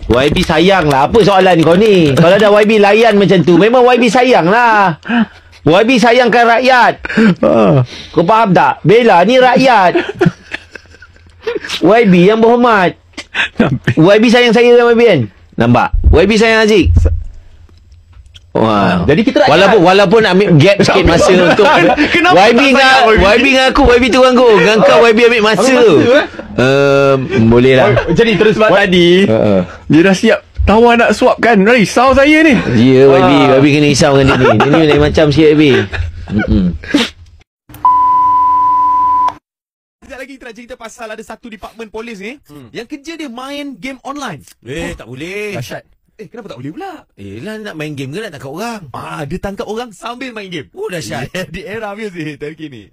YB sayang lah. Apa soalan kau ni? Kalau ada YB layan macam tu, memang YB sayang lah. YB sayangkan rakyat. Kau faham tak? Bella ni rakyat. YB yang berhormat. YB sayang saya kan YB kan? Nampak? YB sayang Aziz. Wah. Jadi kita walaupun ambil gap sikit masa untuk YB dengan aku, YB tu kan kau. Dengan kau YB ambil masa. Boleh lah. Jadi terus sebab tadi dia dah siap tawar nak swap kan. Risau saya ni. Ya YB kena risau dengan dia ni. Dia ni lain macam sikit YB. Sekejap lagi kita nak cerita pasal ada satu department polis ni yang kerja dia main game online. Tak boleh. Dahsyat. Kenapa tak boleh pula? Lah nak main game ke nak tangkap orang? Dia tangkap orang sambil main game. Dahsyat. Di era music terkini.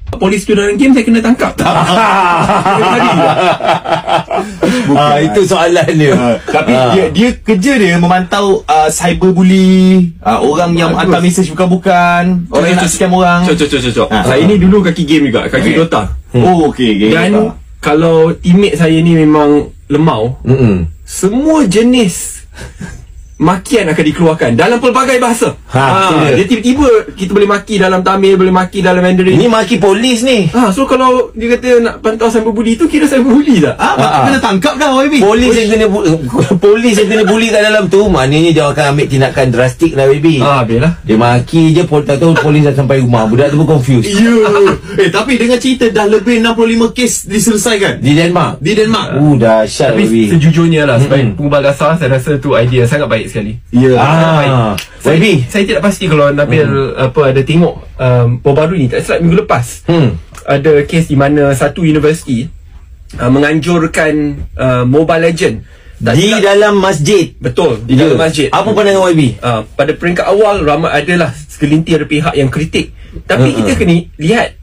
Polis tu dalam game saya kena tangkap. Itu soalan dia. Tapi dia kerja dia memantau cyberbully, orang yang hantar mesej bukan-bukan, orang yang nak scam orang. Cocok. Saya ni dulu kaki game juga, kaki Dota. Okey. Dan kalau teammate saya ni memang lemau, semua jenis makian akan dikeluarkan dalam pelbagai bahasa. Dia tiba-tiba kita boleh maki dalam Tamil, boleh maki dalam Mandarin. Ini maki polis ni. So kalau dia kata nak pantau cyberbully tu, kira cyberbully tak? Kena tangkap dah YB. Polis yang kena bully kat dalam tu, maknanya dia akan ambil tindakan drastik lah YB. Biarlah. Dia maki je, tak tahu polis dah sampai rumah. Budak tu pun confused. Tapi dengan cerita dah lebih 65 kes diselesaikan Di Denmark. Dahsyat Tapi YB. sejujurnya lah, sebagai pengubah dasar, saya rasa tu idea sangat baik sekali. YB, saya tidak pasti kalau Nabil ada tengok baru ni, tak silap minggu lepas ada kes di mana satu universiti menganjurkan Mobile Legend dalam masjid. Betul, di dalam masjid. Apa pandangan YB? Pada peringkat awal ramai adalah segelintir pihak yang kritik. Tapi kita kena lihat,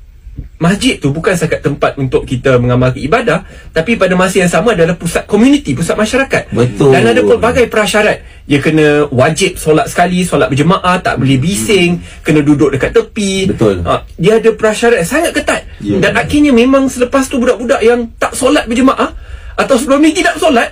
masjid tu bukan sekat tempat untuk kita mengamalkan ibadah, tapi pada masa yang sama adalah pusat komuniti, pusat masyarakat. Betul. Dan ada pelbagai prasyarat. Dia kena wajib solat sekali, solat berjemaah, tak boleh bising, kena duduk dekat tepi. Betul. Dia ada prasyarat yang sangat ketat. Dan akhirnya memang selepas tu budak-budak yang tak solat berjemaah atau sebelum ni tidak solat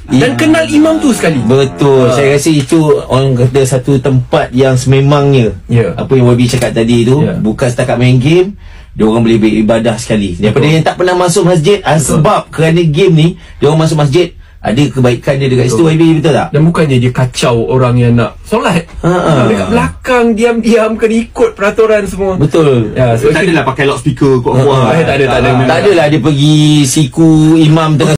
dan kenal imam tu sekali. Betul. Saya rasa itu orang kata satu tempat yang sememangnya. Apa yang YB cakap tadi tu, bukan setakat main game, dia orang boleh beribadah sekali. Daripada yang tak pernah masuk masjid, sebab kerana game ni dia orang masuk masjid, ada kebaikan dia dekat situ YB, betul tak? Dan bukannya dia kacau orang yang nak solat. Dekat belakang diam-diam kena ikut peraturan semua. Betul. So tak adalah pakai loudspeaker kuat-kuat. Tak ada. Tak adalah dia pergi siku imam tengah